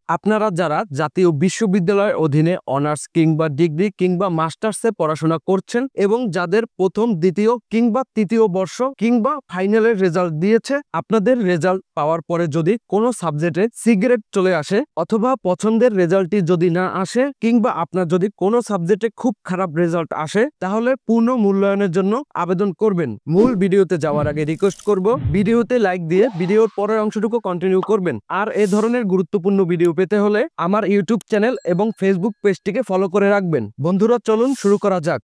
আপনারা যারা জাতীয় বিশ্ববিদ্যালয়ের অধীনে অনার্স কিংবা ডিগ্রি কিংবা মাস্টার্সে পড়াশোনা করছেন এবং যাদের প্রথম দ্বিতীয় কিংবা তৃতীয় বর্ষ কিংবা ফাইনালের রেজাল্ট দিয়েছে, আপনাদের রেজাল্ট পাওয়ার পরে যদি কোনো সাবজেক্টে সি গ্রেড চলে আসে অথবা পছন্দের রেজাল্টটি যদি না আসে কিংবা আপনার যদি কোনো সাবজেক্টে খুব খারাপ রেজাল্ট আসে, তাহলে পূর্ণ মূল্যায়নের জন্য আবেদন করবেন। মূল ভিডিওতে যাওয়ার আগে রিকোয়েস্ট করব, ভিডিওতে লাইক দিয়ে ভিডিওর পরের অংশটুকু কন্টিনিউ করবেন। আর এ ধরনের গুরুত্বপূর্ণ ভিডিও পেতে হলে আমার ইউটিউব চ্যানেল এবং ফেসবুক পেজটিকে ফলো করে রাখবেন। বন্ধুরা, চলুন শুরু করা যাক।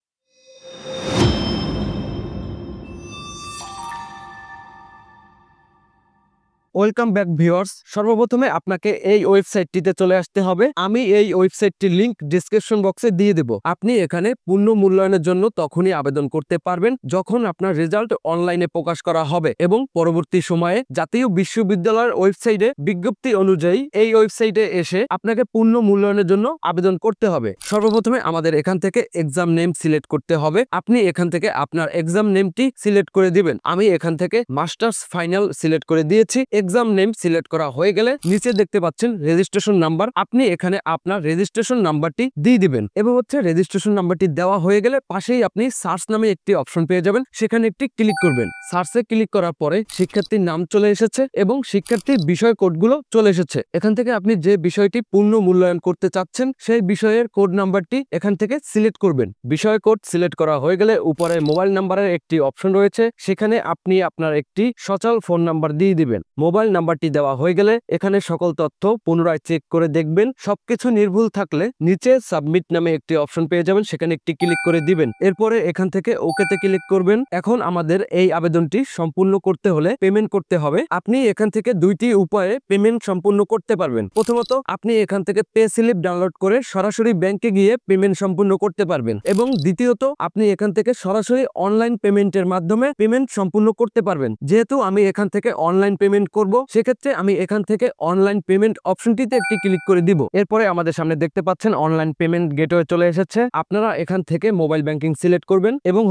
Welcome back viewers. সর্বপ্রথমে আপনাকে এই ওয়েবসাইটটিতে চলে আসতে হবে। আমি এই ওয়েবসাইটটির লিংক ডিসক্রিপশন বক্সে দিয়ে দেব। আপনি এখানে পূর্ণ মূল্যায়নের জন্য তখনই আবেদন করতে পারবেন যখন আপনার রেজাল্ট অনলাইনে প্রকাশ করা হবে এবং পরবর্তী সময়ে জাতীয় বিশ্ববিদ্যালয়ের ওয়েবসাইটে বিজ্ঞপ্তি অনুযায়ী এই ওয়েবসাইটে এসে আপনাকে পূর্ণ মূল্যায়নের জন্য আবেদন করতে হবে। সর্বপ্রথমে আমাদের এখান থেকে এক্সাম নেম সিলেক্ট করতে হবে। আপনি এখান থেকে আপনার এক্সাম নেমটি সিলেক্ট করে দিবেন। আমি এখান থেকে মাস্টার্স ফাইনাল সিলেক্ট করে দিয়েছি। এক্সাম নেম সিলেক্ট করা হয়ে গেলে নিচে দেখতে পাচ্ছেন রেজিস্ট্রেশন নাম্বার। আপনি এখানে আপনার রেজিস্ট্রেশন নাম্বারটি দিয়ে দিবেন এবং রেজিস্ট্রেশন নাম্বারটি দেওয়া হয়ে গেলে পাশেই আপনি সার্চ নামে একটি অপশন পেয়ে যাবেন। সেখানে একটি ক্লিক করবেন। সার্চে ক্লিক করার পরে শিক্ষার্থীর নাম চলে এসেছে এবং শিক্ষার্থীর বিষয় কোডগুলো চলে এসেছে। এখান থেকে আপনি যে বিষয়টি পূর্ণ মূল্যায়ন করতে চাচ্ছেন সেই বিষয়ের কোড নাম্বারটি এখান থেকে সিলেক্ট করবেন। বিষয় কোড সিলেক্ট করা হয়ে গেলে উপরে মোবাইল নাম্বারের একটি অপশন রয়েছে, সেখানে আপনি আপনার একটি সচল ফোন নাম্বার দিয়ে দিবেন। মোবাইল নাম্বারটি দেওয়া হয়ে গেলে এখানে সকল তথ্য পুনরায় চেক করে দেখবেন। সবকিছু নির্ভুল থাকলে নিচে সাবমিট নামে একটি অপশন পেয়ে যাবেন, সেখানে একটি ক্লিক করে দিবেন। এরপরে এখান থেকে ওকেতে ক্লিক করবেন। এখন আমাদের এই আবেদনটি সম্পূর্ণ করতে হলে পেমেন্ট করতে হবে। আপনি এখান থেকে দুইটি উপায়ে পেমেন্ট সম্পূর্ণ করতে পারবেন। প্রথমত, আপনি এখান থেকে পে স্লিপ ডাউনলোড করে সরাসরি ব্যাংকে গিয়ে পেমেন্ট সম্পূর্ণ করতে পারবেন এবং দ্বিতীয়ত আপনি এখান থেকে সরাসরি অনলাইন পেমেন্টের মাধ্যমে পেমেন্ট সম্পূর্ণ করতে পারবেন। যেহেতু আমি এখান থেকে অনলাইন পেমেন্ট করব, সেক্ষেত্রে আমি এখান থেকে অনলাইন পেমেন্ট অপশনটিতে একটি ক্লিক করে দিব। এরপরে আমাদের সামনে দেখতে পাচ্ছেন অনলাইন পেমেন্ট গেটওয়ে চলে এসেছে। আপনারা এখান থেকে মোবাইল ব্যাংকিং সিলেক্ট করবেন এবং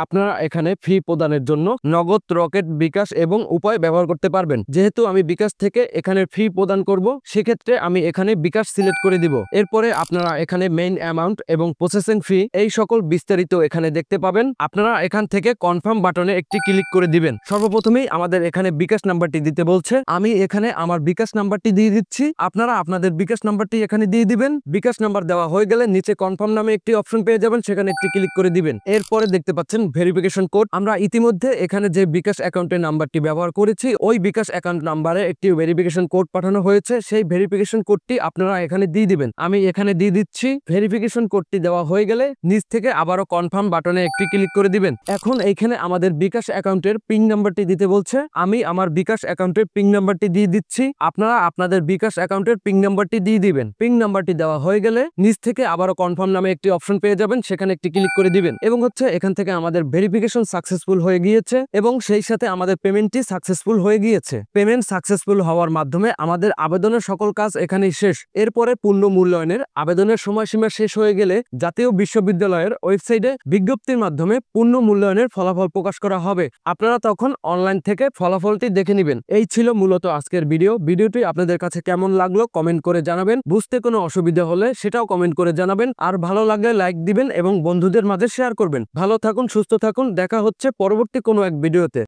আপনারা এখানে ফি প্রদানের জন্য নগদ, রকেট, বিকাশ এবং উপায় ব্যবহার করতে পারবেন। যেহেতু আমি বিকাশ থেকে এখানে ফি প্রদান করব, সেক্ষেত্রে আমি এখানে বিকাশ সিলেক্ট করে দিব। এরপরে আপনারা এখানে মেইন অ্যামাউন্ট এবং প্রসেসিং ফি এই সকল বিস্তারিত এখানে দেখতে পাবেন। আপনারা এখান থেকে কনফার্ম বাটনে একটি ক্লিক করে দিবেন। সর্বপ্রথমেই আমাদের এখানে বিকাশ নাম্বারটি দিতে বলছে। আমি এখানে আমার বিকাশ নাম্বারটি দিয়ে দিচ্ছি। আপনারা আপনাদের বিকাশ নাম্বারটি এখানে দিয়ে দিবেন। বিকাশ নাম্বার দেওয়া হয়ে গেলে নিচে কনফার্ম নামে একটি অপশন পেয়ে যাবেন, সেখানে একটি ক্লিক করে দিবেন। এরপরে দেখতে পাচ্ছেন ভেরিফিকেশন কোড। আমরা ইতিমধ্যে এখানে যে বিকাশ অ্যাকাউন্টের নাম্বারটি ব্যবহার করেছি, ওই বিকাশ অ্যাকাউন্ট নাম্বারে একটি ভেরিফিকেশন কোড পাঠানো হয়েছে। সেই ভেরিফিকেশন কোডটি আপনারা এখানে দিয়ে দিবেন। আমি এখানে দিয়ে দিচ্ছি। ভেরিফিকেশন কোডটি দেওয়া হয়ে গেলে নিচ থেকে আবারও কনফার্ম বাটনে একটি ক্লিক করে দিবেন। এখন এইখানে আমাদের বিকাশ অ্যাকাউন্টের পিন নাম্বারটি দিতে বলছে। আমি আমার বিকাশ অ্যাকাউন্টের পিন নাম্বারটি দিয়ে দিচ্ছি। আপনারা আপনাদের বিকাশ অ্যাকাউন্টের পিন নাম্বারটি দিয়ে দিবেন। পিন নাম্বারটি দেওয়া হয়ে গেলে নিচ থেকে আবারও কনফার্ম নামে একটি অপশন পেয়ে যাবেন, সেখানে একটি ক্লিক করে দিবেন এবং এখান থেকে আমাদের ভেরিফিকেশন সাকসেসফুল হয়ে গিয়েছে এবং সেই সাথে আমাদের পেমেন্টটি সাকসেসফুল হয়ে গিয়েছে। পেমেন্ট সাকসেসফুল হওয়ার মাধ্যমে আমাদের আবেদনের সকল কাজ এখানেই শেষ। এরপরে পূর্ণ মূল্যায়নের আবেদনের সময়সীমা শেষ হয়ে গেলে জাতীয় বিশ্ববিদ্যালয়ের ওয়েবসাইটে বিজ্ঞপ্তির মাধ্যমে পূর্ণ মূল্যায়নের ফলাফল প্রকাশ করা হবে। আপনারা তখন অনলাইন থেকে ফলাফলটি দেখে নেবেন। এই ছিল মূলত আজকের ভিডিওটি আপনাদের কাছে কেমন লাগলো কমেন্ট করে জানাবেন। বুঝতে কোনো অসুবিধা হলে সেটাও কমেন্ট করে জানাবেন। আর ভালো লাগলে লাইক দিবেন এবং বন্ধুদের মাঝে শেয়ার করবেন। ভালো থাকুন, সুস্থ থাকুন। দেখা হচ্ছে পরবর্তী কোনো এক ভিডিওতে।